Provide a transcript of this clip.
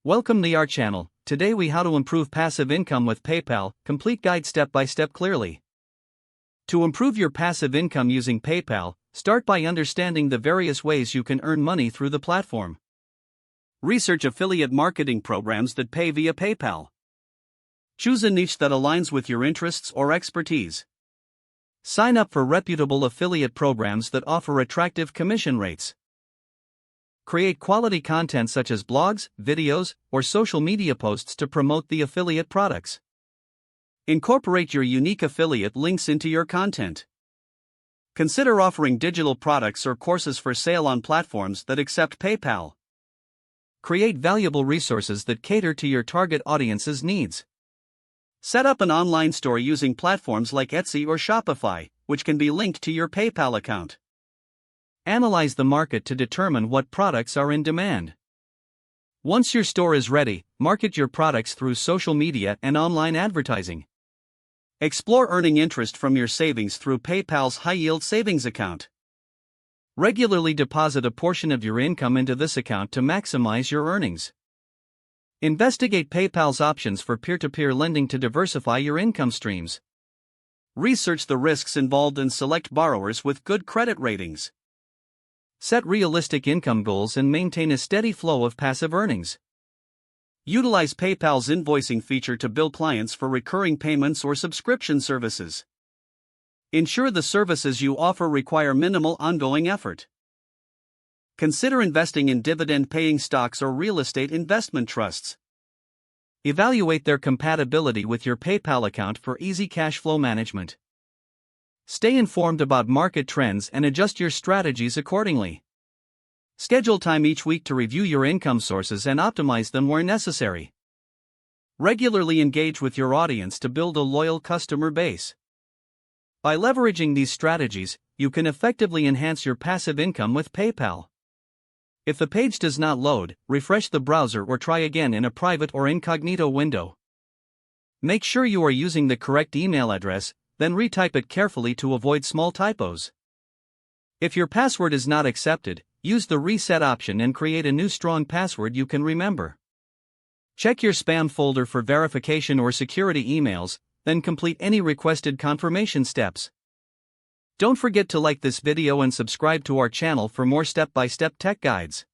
Welcome to our channel. Today we how to improve passive income with PayPal, complete guide step by step clearly. To improve your passive income using PayPal, start by understanding the various ways you can earn money through the platform. Research affiliate marketing programs that pay via PayPal. Choose a niche that aligns with your interests or expertise. Sign up for reputable affiliate programs that offer attractive commission rates. Create quality content such as blogs, videos, or social media posts to promote the affiliate products. Incorporate your unique affiliate links into your content. Consider offering digital products or courses for sale on platforms that accept PayPal. Create valuable resources that cater to your target audience's needs. Set up an online store using platforms like Etsy or Shopify, which can be linked to your PayPal account. Analyze the market to determine what products are in demand. Once your store is ready, market your products through social media and online advertising. Explore earning interest from your savings through PayPal's high-yield savings account. Regularly deposit a portion of your income into this account to maximize your earnings. Investigate PayPal's options for peer-to-peer lending to diversify your income streams. Research the risks involved and select borrowers with good credit ratings. Set realistic income goals and maintain a steady flow of passive earnings. Utilize PayPal's invoicing feature to bill clients for recurring payments or subscription services. Ensure the services you offer require minimal ongoing effort. Consider investing in dividend-paying stocks or real estate investment trusts. Evaluate their compatibility with your PayPal account for easy cash flow management. Stay informed about market trends and adjust your strategies accordingly. Schedule time each week to review your income sources and optimize them where necessary. Regularly engage with your audience to build a loyal customer base. By leveraging these strategies, you can effectively enhance your passive income with PayPal. If the page does not load, refresh the browser or try again in a private or incognito window. Make sure you are using the correct email address, then retype it carefully to avoid small typos. If your password is not accepted, use the reset option and create a new strong password you can remember. Check your spam folder for verification or security emails, then complete any requested confirmation steps. Don't forget to like this video and subscribe to our channel for more step-by-step tech guides.